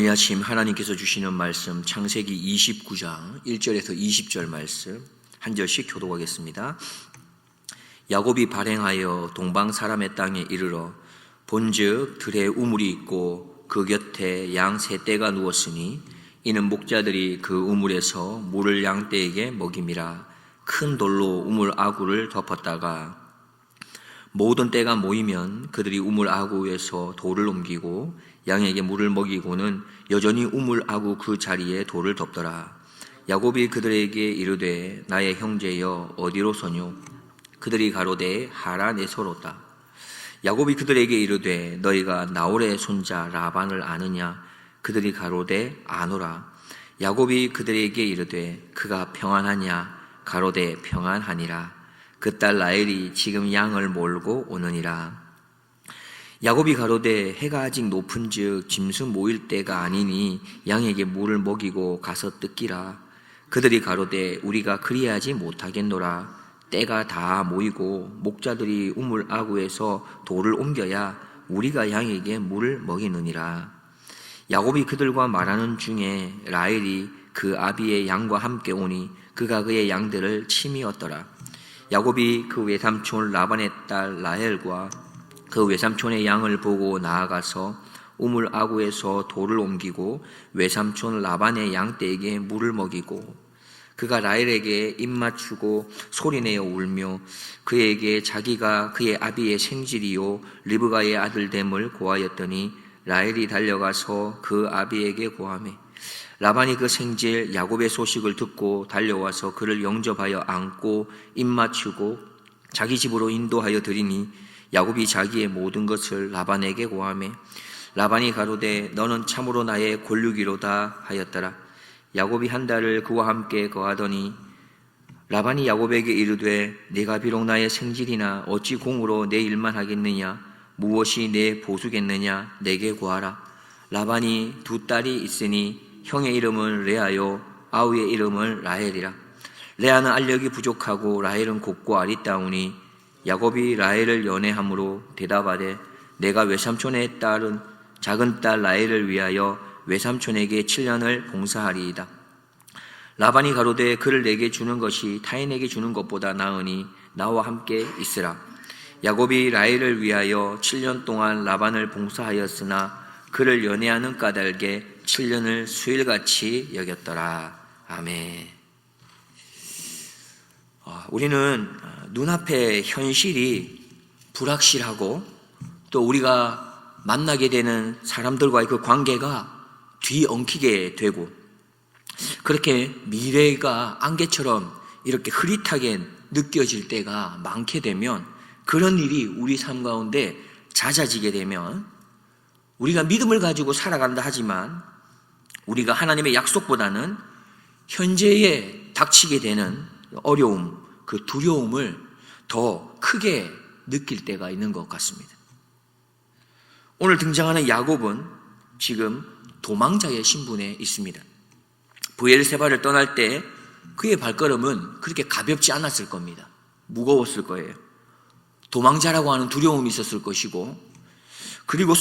오늘 이 아침 하나님께서 주시는 말씀 창세기 29장 1절에서 20절 말씀 한 절씩 교독하겠습니다. 야곱이 발행하여 동방 사람의 땅에 이르러 본즉 들에 우물이 있고 그 곁에 양 세 떼가 누웠으니 이는 목자들이 그 우물에서 물을 양 떼에게 먹임이라. 큰 돌로 우물 아구를 덮었다가 모든 떼가 모이면 그들이 우물 아구 위에서 돌을 옮기고 양에게 물을 먹이고는 여전히 우물 아구 그 자리에 돌을 덮더라. 야곱이 그들에게 이르되 나의 형제여 어디로 서뇨? 그들이 가로되 하란에서로다. 야곱이 그들에게 이르되 너희가 나홀의 손자 라반을 아느냐? 그들이 가로되 아노라. 야곱이 그들에게 이르되 그가 평안하냐? 가로되 평안하니라. 그 딸 라헬이 지금 양을 몰고 오느니라. 야곱이 가로되 해가 아직 높은즉 짐승 모일 때가 아니니 양에게 물을 먹이고 가서 뜯기라. 그들이 가로되 우리가 그리하지 못하겠노라. 때가 다 모이고 목자들이 우물 아구에서 돌을 옮겨야 우리가 양에게 물을 먹이느니라. 야곱이 그들과 말하는 중에 라헬이 그 아비의 양과 함께 오니 그가 그의 양들을 치미었더라. 야곱이 그 외삼촌 라반의 딸 라헬과 그 외삼촌의 양을 보고 나아가서 우물 아구에서 돌을 옮기고 외삼촌 라반의 양떼에게 물을 먹이고 그가 라헬에게 입 맞추고 소리내어 울며 그에게 자기가 그의 아비의 생질이요 리브가의 아들됨을 고하였더니 라헬이 달려가서 그 아비에게 고하매 라반이 그 생질 야곱의 소식을 듣고 달려와서 그를 영접하여 안고 입 맞추고 자기 집으로 인도하여 드리니 야곱이 자기의 모든 것을 라반에게 고하매 라반이 가로되 너는 참으로 나의 골육이로다 하였더라. 야곱이 한 달을 그와 함께 거하더니 라반이 야곱에게 이르되 네가 비록 나의 생질이나 어찌 공으로 내 일만 하겠느냐? 무엇이 내 보수겠느냐? 내게 구하라. 라반이 두 딸이 있으니 형의 이름은 레아요 아우의 이름은 라헬이라. 레아는 알력이 부족하고 라헬은 곱고 아리따우니 야곱이 라헬을 연애함으로 대답하되 내가 외삼촌의 딸은 작은 딸 라헬을 위하여 외삼촌에게 7년을 봉사하리이다. 라반이 가로되 그를 내게 주는 것이 타인에게 주는 것보다 나으니 나와 함께 있으라. 야곱이 라헬을 위하여 7년 동안 라반을 봉사하였으나 그를 연애하는 까닭에 7년을 수일같이 여겼더라. 아멘. 우리는 눈앞의 현실이 불확실하고 또 우리가 만나게 되는 사람들과의 그 관계가 뒤엉키게 되고 그렇게 미래가 안개처럼 이렇게 흐릿하게 느껴질 때가 많게 되면 그런 일이 우리 삶 가운데 잦아지게 되면 우리가 믿음을 가지고 살아간다 하지만 우리가 하나님의 약속보다는 현재에 닥치게 되는 어려움, 그 두려움을 더 크게 느낄 때가 있는 것 같습니다. 오늘 등장하는 야곱은 지금 도망자의 신분에 있습니다. 브엘세바를 떠날 때 그의 발걸음은 그렇게 가볍지 않았을 겁니다. 무거웠을 거예요. 도망자라고 하는 두려움이 있었을 것이고 그리고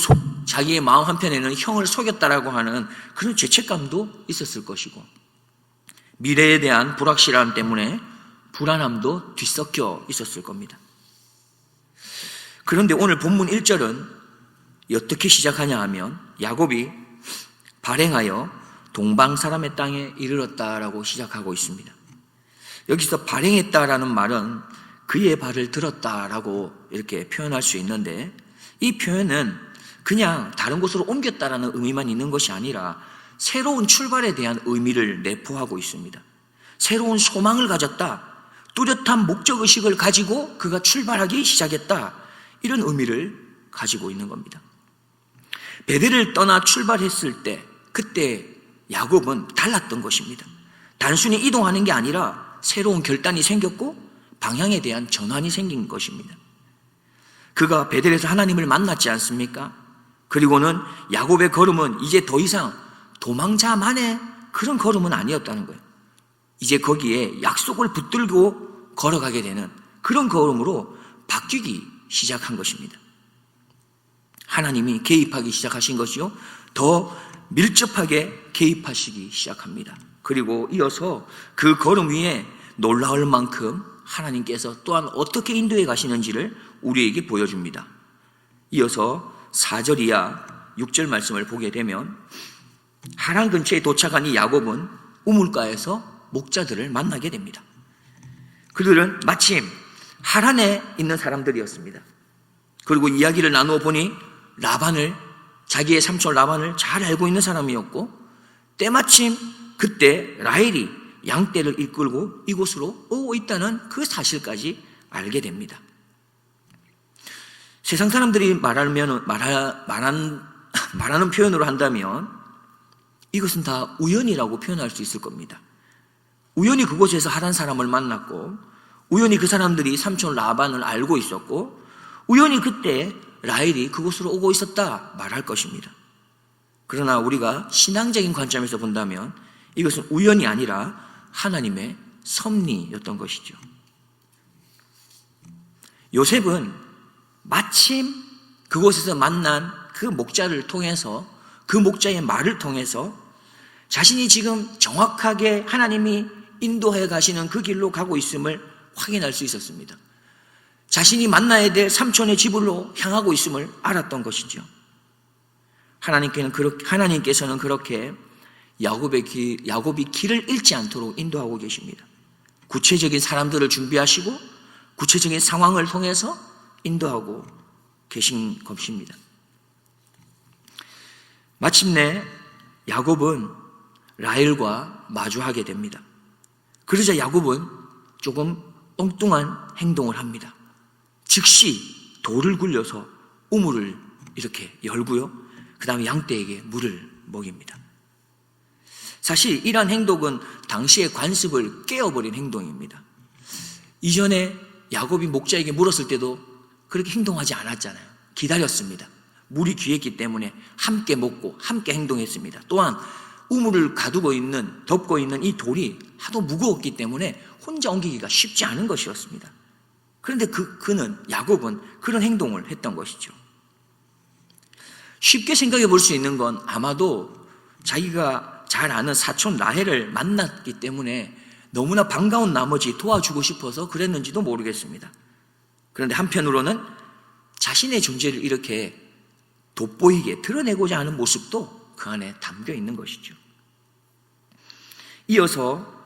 자기의 마음 한편에는 형을 속였다라고 하는 그런 죄책감도 있었을 것이고 미래에 대한 불확실함 때문에 불안함도 뒤섞여 있었을 겁니다. 그런데 오늘 본문 1절은 어떻게 시작하냐 하면 야곱이 발행하여 동방 사람의 땅에 이르렀다라고 시작하고 있습니다. 여기서 발행했다라는 말은 그의 발을 들었다라고 이렇게 표현할 수 있는데 이 표현은 그냥 다른 곳으로 옮겼다라는 의미만 있는 것이 아니라 새로운 출발에 대한 의미를 내포하고 있습니다. 새로운 소망을 가졌다. 뚜렷한 목적의식을 가지고 그가 출발하기 시작했다. 이런 의미를 가지고 있는 겁니다. 베델을 떠나 출발했을 때 그때 야곱은 달랐던 것입니다. 단순히 이동하는 게 아니라 새로운 결단이 생겼고 방향에 대한 전환이 생긴 것입니다. 그가 베델에서 하나님을 만났지 않습니까? 그리고는 야곱의 걸음은 이제 더 이상 도망자만의 그런 걸음은 아니었다는 거예요. 이제 거기에 약속을 붙들고 걸어가게 되는 그런 걸음으로 바뀌기 시작한 것입니다. 하나님이 개입하기 시작하신 것이요. 더 밀접하게 개입하시기 시작합니다. 그리고 이어서 그 걸음 위에 놀라울 만큼 하나님께서 또한 어떻게 인도해 가시는지를 우리에게 보여줍니다. 이어서 4절 이하 6절 말씀을 보게 되면 하란 근처에 도착한 이 야곱은 우물가에서 목자들을 만나게 됩니다. 그들은 마침 하란에 있는 사람들이었습니다. 그리고 이야기를 나누어 보니 라반을, 자기의 삼촌 라반을 잘 알고 있는 사람이었고, 때마침 그때 라헬이 양떼를 이끌고 이곳으로 오고 있다는 그 사실까지 알게 됩니다. 세상 사람들이 말하는 표현으로 한다면 이것은 다 우연이라고 표현할 수 있을 겁니다. 우연히 그곳에서 하란 사람을 만났고, 우연히 그 사람들이 삼촌 라반을 알고 있었고, 우연히 그때 라헬이 그곳으로 오고 있었다 말할 것입니다. 그러나 우리가 신앙적인 관점에서 본다면 이것은 우연이 아니라 하나님의 섭리였던 것이죠. 요셉은 마침 그곳에서 만난 그 목자를 통해서, 그 목자의 말을 통해서 자신이 지금 정확하게 하나님이 인도해 가시는 그 길로 가고 있음을 확인할 수 있었습니다. 자신이 만나야 될 삼촌의 집으로 향하고 있음을 알았던 것이죠. 하나님께서는 그렇게 야곱이 길을 잃지 않도록 인도하고 계십니다. 구체적인 사람들을 준비하시고 구체적인 상황을 통해서 인도하고 계신 것입니다. 마침내 야곱은 라헬과 마주하게 됩니다. 그러자 야곱은 조금 엉뚱한 행동을 합니다. 즉시 돌을 굴려서 우물을 이렇게 열고요, 그 다음에 양떼에게 물을 먹입니다. 사실 이러한 행동은 당시의 관습을 깨어버린 행동입니다. 이전에 야곱이 목자에게 물었을 때도 그렇게 행동하지 않았잖아요. 기다렸습니다. 물이 귀했기 때문에 함께 먹고 함께 행동했습니다. 또한 우물을 덮고 있는 이 돌이 하도 무거웠기 때문에 혼자 옮기기가 쉽지 않은 것이었습니다. 그런데 야곱은 그런 행동을 했던 것이죠. 쉽게 생각해 볼 수 있는 건 아마도 자기가 잘 아는 사촌 라헬을 만났기 때문에 너무나 반가운 나머지 도와주고 싶어서 그랬는지도 모르겠습니다. 그런데 한편으로는 자신의 존재를 이렇게 돋보이게 드러내고자 하는 모습도 그 안에 담겨 있는 것이죠. 이어서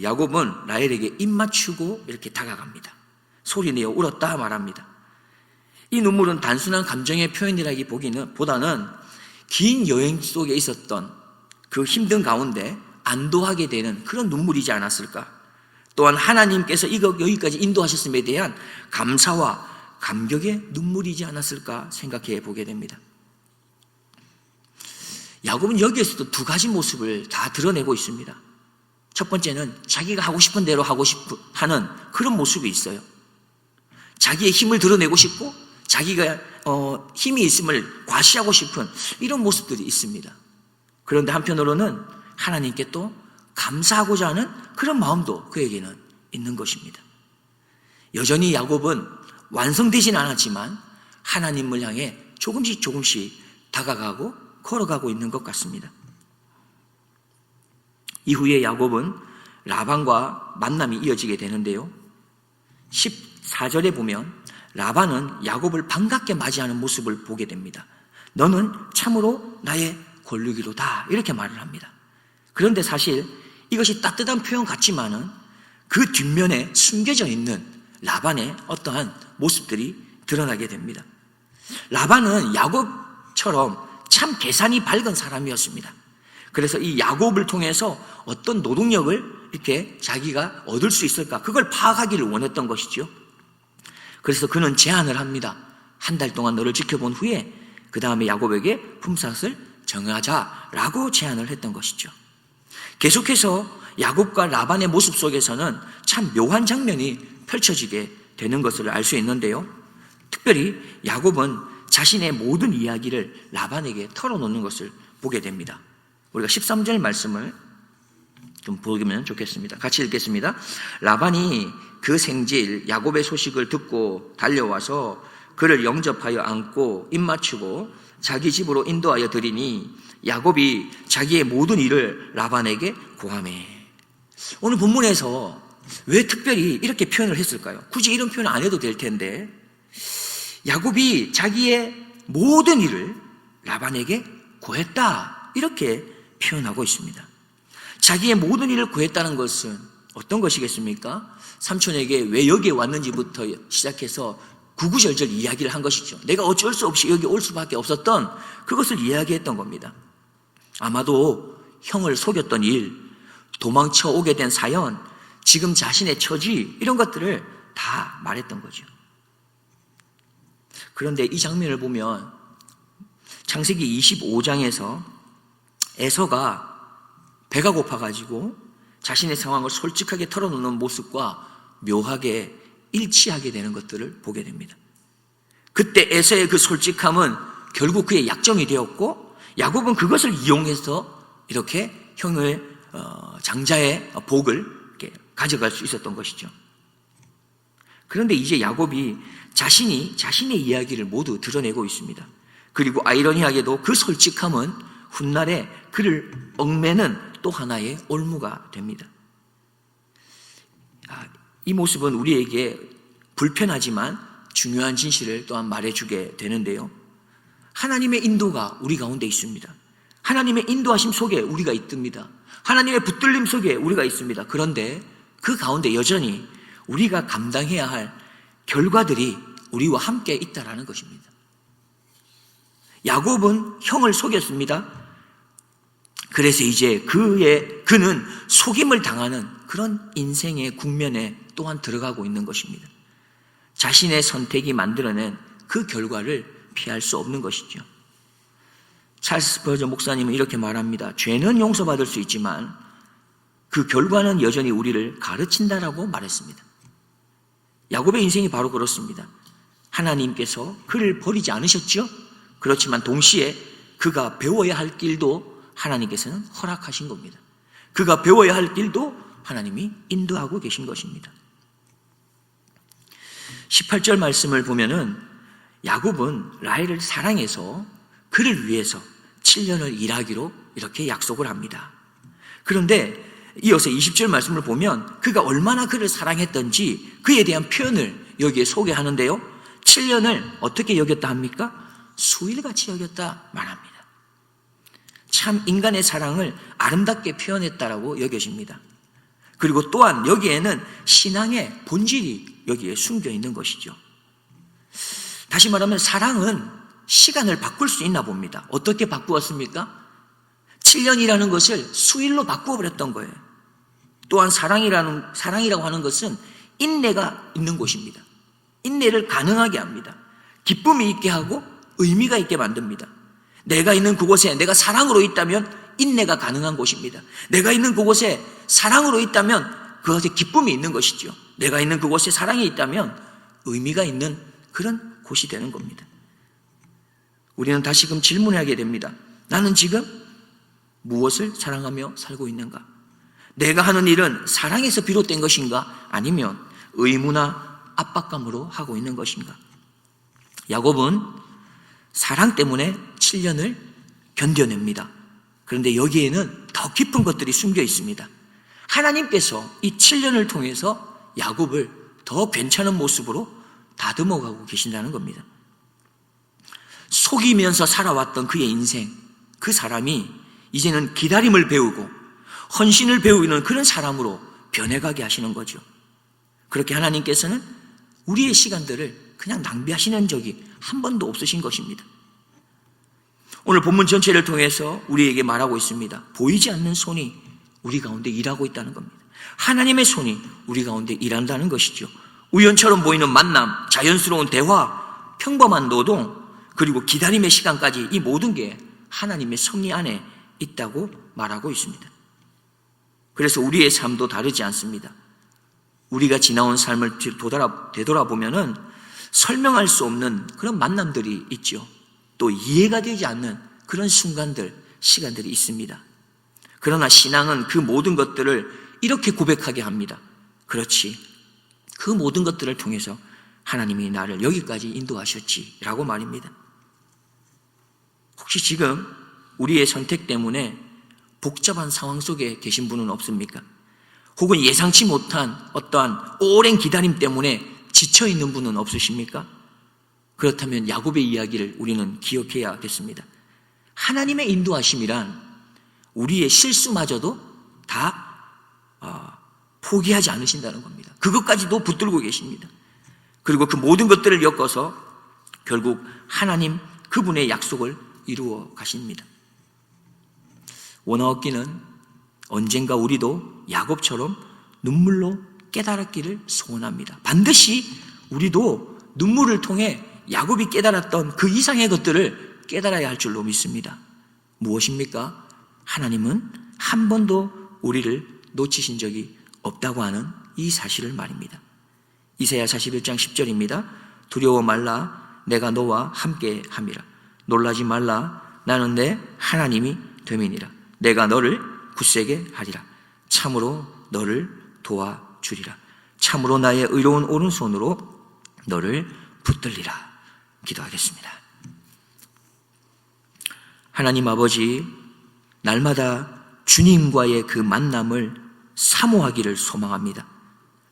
야곱은 라헬에게 입 맞추고 이렇게 다가갑니다. 소리내어 울었다 말합니다. 이 눈물은 단순한 감정의 표현이라기보다는 긴 여행 속에 있었던 그 힘든 가운데 안도하게 되는 그런 눈물이지 않았을까. 또한 하나님께서 여기까지 인도하셨음에 대한 감사와 감격의 눈물이지 않았을까 생각해 보게 됩니다. 야곱은 여기에서도 두 가지 모습을 다 드러내고 있습니다. 첫 번째는 자기가 하고 싶은 대로 하는 그런 모습이 있어요. 자기의 힘을 드러내고 싶고 자기가 힘이 있음을 과시하고 싶은 이런 모습들이 있습니다. 그런데 한편으로는 하나님께 또 감사하고자 하는 그런 마음도 그에게는 있는 것입니다. 여전히 야곱은 완성되진 않았지만 하나님을 향해 조금씩 다가가고 걸어가고 있는 것 같습니다. 이후에 야곱은 라반과 만남이 이어지게 되는데요, 14절에 보면 라반은 야곱을 반갑게 맞이하는 모습을 보게 됩니다. 너는 참으로 나의 권르기로다, 이렇게 말을 합니다. 그런데 사실 이것이 따뜻한 표현 같지만은 그 뒷면에 숨겨져 있는 라반의 어떠한 모습들이 드러나게 됩니다. 라반은 야곱처럼 참 계산이 밝은 사람이었습니다. 그래서 이 야곱을 통해서 어떤 노동력을 이렇게 자기가 얻을 수 있을까, 그걸 파악하기를 원했던 것이죠. 그래서 그는 제안을 합니다. 한 달 동안 너를 지켜본 후에 그 다음에 야곱에게 품삯을 정하자라고 제안을 했던 것이죠. 계속해서 야곱과 라반의 모습 속에서는 참 묘한 장면이 펼쳐지게 되는 것을 알 수 있는데요, 특별히 야곱은 자신의 모든 이야기를 라반에게 털어놓는 것을 보게 됩니다. 우리가 13절 말씀을 좀 보면 좋겠습니다. 같이 읽겠습니다. 라반이 그 생질 야곱의 소식을 듣고 달려와서 그를 영접하여 안고 입맞추고 자기 집으로 인도하여 드리니 야곱이 자기의 모든 일을 라반에게 고하매. 오늘 본문에서 왜 특별히 이렇게 표현을 했을까요? 굳이 이런 표현 안 해도 될 텐데, 야곱이 자기의 모든 일을 라반에게 고했다, 이렇게 표현하고 있습니다. 자기의 모든 일을 구했다는 것은 어떤 것이겠습니까? 삼촌에게 왜 여기에 왔는지부터 시작해서 구구절절 이야기를 한 것이죠. 내가 어쩔 수 없이 여기 올 수밖에 없었던 그것을 이야기했던 겁니다. 아마도 형을 속였던 일, 도망쳐 오게 된 사연, 지금 자신의 처지, 이런 것들을 다 말했던 거죠. 그런데 이 장면을 보면 창세기 25장에서 에서가 배가 고파가지고 자신의 상황을 솔직하게 털어놓는 모습과 묘하게 일치하게 되는 것들을 보게 됩니다. 그때 에서의 그 솔직함은 결국 그의 약점이 되었고, 야곱은 그것을 이용해서 이렇게 형의 장자의 복을 이렇게 가져갈 수 있었던 것이죠. 그런데 이제 야곱이 자신의 이야기를 모두 드러내고 있습니다. 그리고 아이러니하게도 그 솔직함은 훗날에 그를 얽매는 또 하나의 올무가 됩니다. 이 모습은 우리에게 불편하지만 중요한 진실을 또한 말해주게 되는데요. 하나님의 인도가 우리 가운데 있습니다. 하나님의 인도하심 속에 우리가 있습니다. 하나님의 붙들림 속에 우리가 있습니다. 그런데 그 가운데 여전히 우리가 감당해야 할 결과들이 우리와 함께 있다라는 것입니다. 야곱은 형을 속였습니다. 그래서 이제 그는 속임을 당하는 그런 인생의 국면에 또한 들어가고 있는 것입니다. 자신의 선택이 만들어낸 그 결과를 피할 수 없는 것이죠. 찰스 스퍼전 목사님은 이렇게 말합니다. 죄는 용서받을 수 있지만 그 결과는 여전히 우리를 가르친다라고 말했습니다. 야곱의 인생이 바로 그렇습니다. 하나님께서 그를 버리지 않으셨죠? 그렇지만 동시에 그가 배워야 할 길도 하나님께서는 허락하신 겁니다. 그가 배워야 할 길도 하나님이 인도하고 계신 것입니다. 18절 말씀을 보면은 야곱은 라헬을 사랑해서 그를 위해서 7년을 일하기로 이렇게 약속을 합니다. 그런데 이어서 20절 말씀을 보면 그가 얼마나 그를 사랑했던지 그에 대한 표현을 여기에 소개하는데요. 7년을 어떻게 여겼다 합니까? 수일같이 여겼다 말합니다. 참 인간의 사랑을 아름답게 표현했다라고 여겨집니다. 그리고 또한 여기에는 신앙의 본질이 여기에 숨겨 있는 것이죠. 다시 말하면 사랑은 시간을 바꿀 수 있나 봅니다. 어떻게 바꾸었습니까? 7년이라는 것을 수일로 바꾸어 버렸던 거예요. 또한 사랑이라고 하는 것은 인내가 있는 곳입니다. 인내를 가능하게 합니다. 기쁨이 있게 하고 의미가 있게 만듭니다. 내가 있는 그곳에 내가 사랑으로 있다면 인내가 가능한 곳입니다. 내가 있는 그곳에 사랑으로 있다면 그것에 기쁨이 있는 것이죠. 내가 있는 그곳에 사랑이 있다면 의미가 있는 그런 곳이 되는 겁니다. 우리는 다시금 질문하게 됩니다. 나는 지금 무엇을 사랑하며 살고 있는가? 내가 하는 일은 사랑에서 비롯된 것인가? 아니면 의무나 압박감으로 하고 있는 것인가? 야곱은 사랑 때문에 7년을 견뎌냅니다. 그런데 여기에는 더 깊은 것들이 숨겨 있습니다. 하나님께서 이 7년을 통해서 야곱을 더 괜찮은 모습으로 다듬어가고 계신다는 겁니다. 속이면서 살아왔던 그의 인생, 그 사람이 이제는 기다림을 배우고 헌신을 배우는 그런 사람으로 변해가게 하시는 거죠. 그렇게 하나님께서는 우리의 시간들을 그냥 낭비하시는 적이 한 번도 없으신 것입니다. 오늘 본문 전체를 통해서 우리에게 말하고 있습니다. 보이지 않는 손이 우리 가운데 일하고 있다는 겁니다. 하나님의 손이 우리 가운데 일한다는 것이죠. 우연처럼 보이는 만남, 자연스러운 대화, 평범한 노동, 그리고 기다림의 시간까지 이 모든 게 하나님의 섭리 안에 있다고 말하고 있습니다. 그래서 우리의 삶도 다르지 않습니다. 우리가 지나온 삶을 되돌아보면은 설명할 수 없는 그런 만남들이 있죠. 또 이해가 되지 않는 그런 순간들, 시간들이 있습니다. 그러나 신앙은 그 모든 것들을 이렇게 고백하게 합니다. 그렇지. 그 모든 것들을 통해서 하나님이 나를 여기까지 인도하셨지라고 말입니다. 혹시 지금 우리의 선택 때문에 복잡한 상황 속에 계신 분은 없습니까? 혹은 예상치 못한 어떠한 오랜 기다림 때문에 지쳐있는 분은 없으십니까? 그렇다면 야곱의 이야기를 우리는 기억해야겠습니다. 하나님의 인도하심이란 우리의 실수마저도 다 포기하지 않으신다는 겁니다. 그것까지도 붙들고 계십니다. 그리고 그 모든 것들을 엮어서 결국 하나님 그분의 약속을 이루어 가십니다. 원하옵기는 언젠가 우리도 야곱처럼 눈물로 깨달았기를 소원합니다. 반드시 우리도 눈물을 통해 야곱이 깨달았던 그 이상의 것들을 깨달아야 할 줄로 믿습니다. 무엇입니까? 하나님은 한 번도 우리를 놓치신 적이 없다고 하는 이 사실을 말입니다. 이사야 41장 10절입니다. 두려워 말라, 내가 너와 함께 함이라. 놀라지 말라, 나는 내 하나님이 됨이니라. 내가 너를 굳세게 하리라. 참으로 너를 도와주리라. 참으로 나의 의로운 오른손으로 너를 붙들리라. 기도하겠습니다. 하나님 아버지, 날마다 주님과의 그 만남을 사모하기를 소망합니다.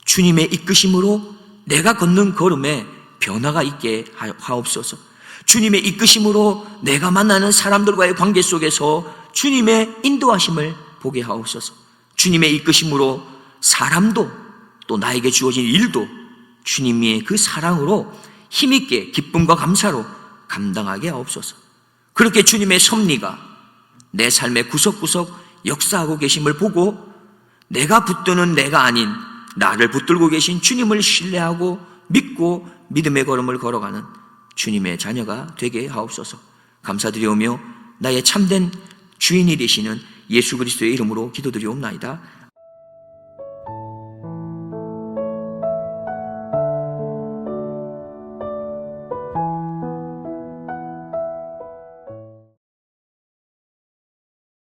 주님의 이끄심으로 내가 걷는 걸음에 변화가 있게 하옵소서. 주님의 이끄심으로 내가 만나는 사람들과의 관계 속에서 주님의 인도하심을 보게 하옵소서. 주님의 이끄심으로 사람도 또 나에게 주어진 일도 주님의 그 사랑으로 힘있게 기쁨과 감사로 감당하게 하옵소서. 그렇게 주님의 섭리가 내 삶의 구석구석 역사하고 계심을 보고 내가 붙드는 내가 아닌 나를 붙들고 계신 주님을 신뢰하고 믿고 믿음의 걸음을 걸어가는 주님의 자녀가 되게 하옵소서. 감사드리오며 나의 참된 주인이 되시는 예수 그리스도의 이름으로 기도드리옵나이다.